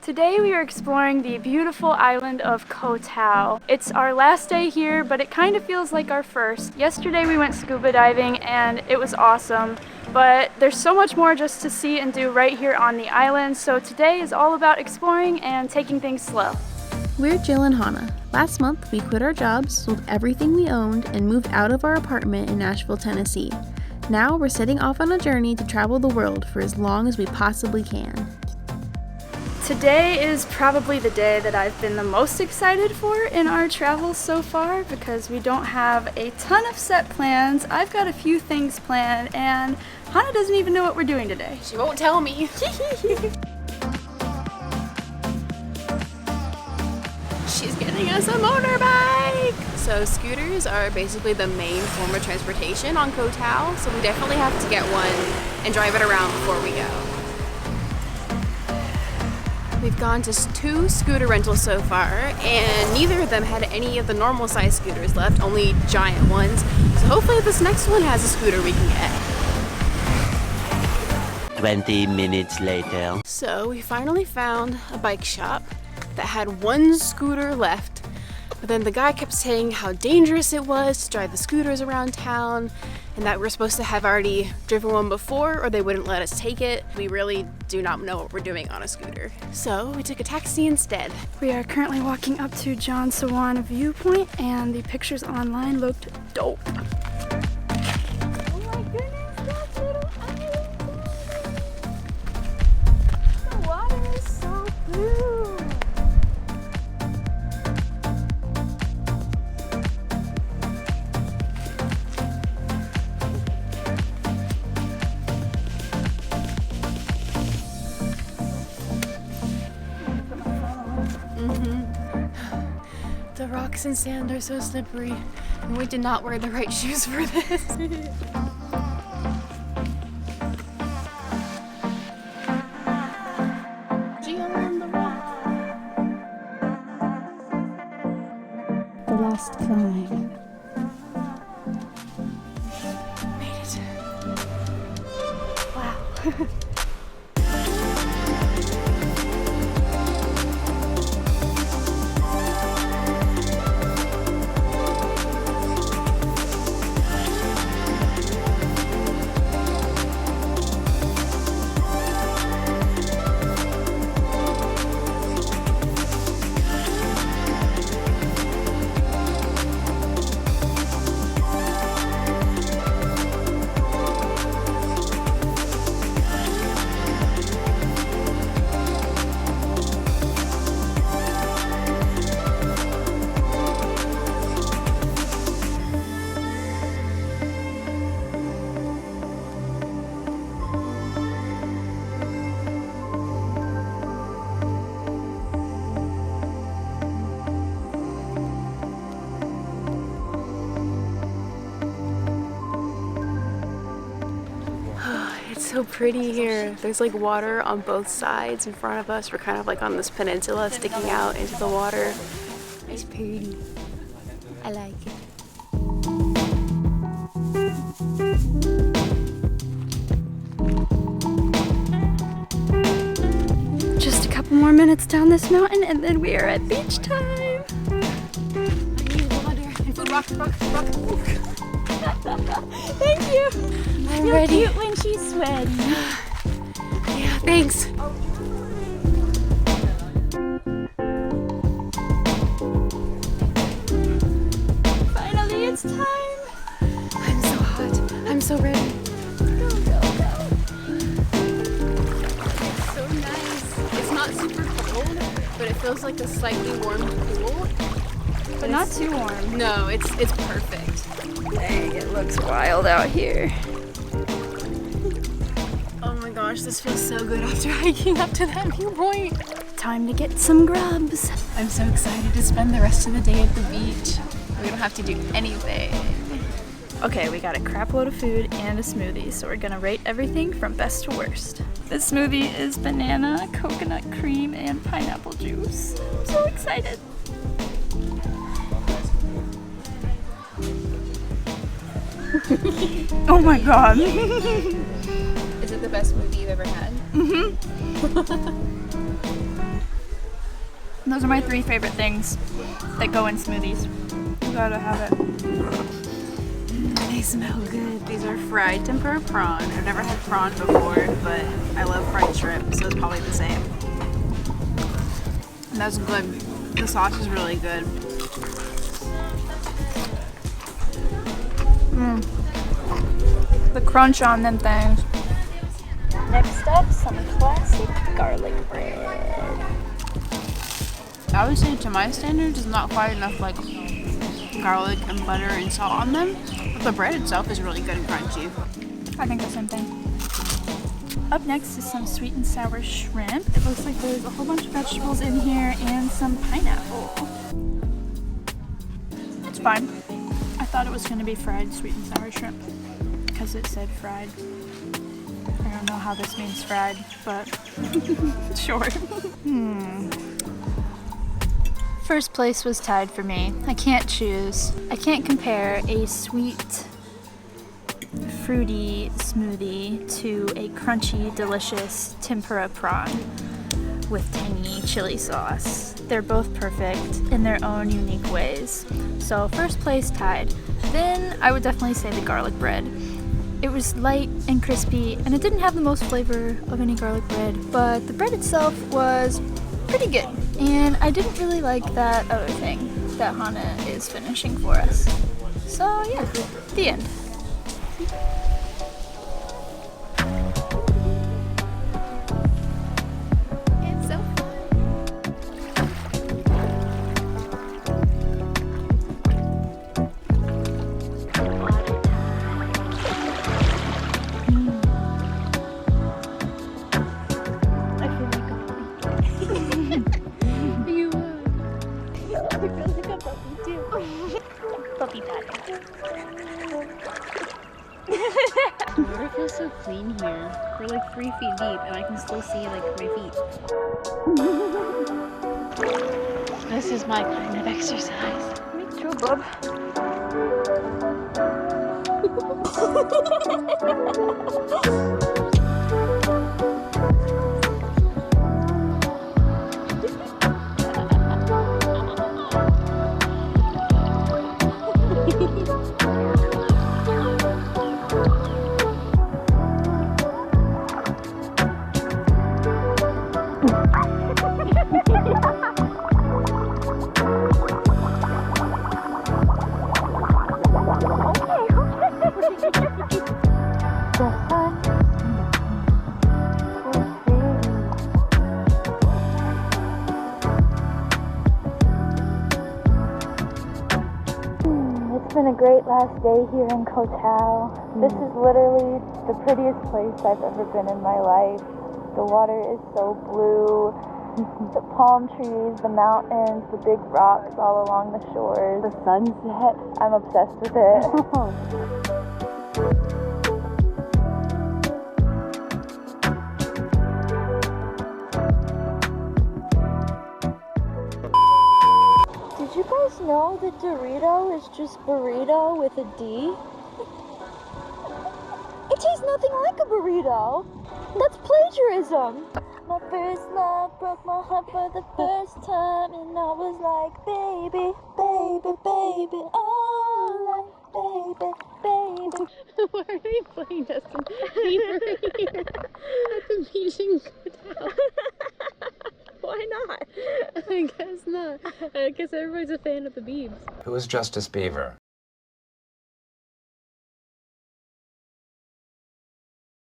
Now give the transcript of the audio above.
Today we are exploring the beautiful island of KOH TAO. It's our last day here, but it kind of feels like our first. Yesterday we went scuba diving and it was awesome, but there's so much more just to see and do right here on the island, so today is all about exploring and taking things slow. We're Jill and Hannah. Last month we quit our jobs, sold everything we owned, and moved out of our apartment in Nashville, Tennessee. Now we're setting off on a journey to travel the world for as long as we possibly can. Today is probably the day that I've been the most excited for in our travels so far because we don't have a ton of set plans. I've got a few things planned and Hannah doesn't even know what we're doing today. She won't tell me. She's getting us a motorbike! So scooters are basically the main form of transportation on KOH TAO, so we definitely have to get one and drive it around before we go. We've gone to 2 scooter rentals so far, and neither of them had any of the normal size scooters left, only giant ones. So hopefully this next one has a scooter we can get. 20 minutes later. So we finally found a bike shop that had 1 scooter left, but then the guy kept saying how dangerous it was to drive the scooters around town and that we're supposed to have already driven one before or they wouldn't let us take it. We really do not know what we're doing on a scooter. So we took a taxi instead. We are currently walking up to John Sawan Viewpoint and the pictures online looked dope. Oh my goodness, that little island! The water is so blue! The rocks and sand are so slippery, and we did not wear the right shoes for this. The last climb. Made it. Wow. So pretty here. There's like water on both sides in front of us. We're kind of like on this peninsula sticking out into the water. It's pretty. I like it. Just a couple more minutes down this mountain and then we are at beach time. I need water and food. Rock. Thank you. I'm You're ready. cute when she's sweaty. Yeah, thanks. Finally, it's time. I'm so hot. I'm so ready. Go, go, go. It's so nice. It's not super cold, but it feels like a slightly warm pool. But not too warm. No, it's perfect. Dang, it looks wild out here. Oh my gosh, this feels so good after hiking up to that viewpoint. Time to get some grubs. I'm so excited to spend the rest of the day at the beach. We don't have to do anything. Okay, we got a crap load of food and a smoothie, so we're gonna rate everything from best to worst. This smoothie is banana, coconut cream, and pineapple juice. I'm so excited. Oh my god. Is it the best smoothie you've ever had? Mm-hmm. Those are my 3 favorite things that go in smoothies. You gotta have it. They smell good. These are fried tempura prawn. I've never had prawn before, but I love fried shrimp, so it's probably the same. And that's good. The sauce is really good. The crunch on them things. Next up, some classic garlic bread. I would say to my standards, it's not quite enough like garlic and butter and salt on them, but the bread itself is really good and crunchy. I think the same thing. Up next is some sweet and sour shrimp. It looks like there's a whole bunch of vegetables in here and some pineapple. It's fine. I thought it was going to be fried sweet and sour shrimp because it said fried. I don't know how this means fried, but sure. First place was tied for me. I can't choose. I can't compare a sweet, fruity smoothie to a crunchy, delicious tempura prawn with tangy chili sauce. They're both perfect in their own unique ways. So first place tied. Then I would definitely say the garlic bread. It was light and crispy, and it didn't have the most flavor of any garlic bread, but the bread itself was pretty good. And I didn't really like that other thing that Hannah is finishing for us. So yeah, the end. It's so Puppy pad. The water feels so clean here. We're like 3 feet deep and I can still see like my feet. This is my kind of exercise. Me too, bub. It's been a great last day here in Koh Tao. This is literally the prettiest place I've ever been in my life. The water is so blue. The palm trees, the mountains, the big rocks all along the shores. The sunset. I'm obsessed with it. Did you guys know that Dorito is just burrito with a D? It tastes nothing like a burrito. That's plagiarism. My first love broke my heart for the first time, and I was like, baby, baby, baby, oh, like, baby, baby. Why are they playing Justin Bieber here at the beach in Koh Tao? Why not? I guess not. I guess everybody's a fan of the Biebs. Who is Justice Beaver?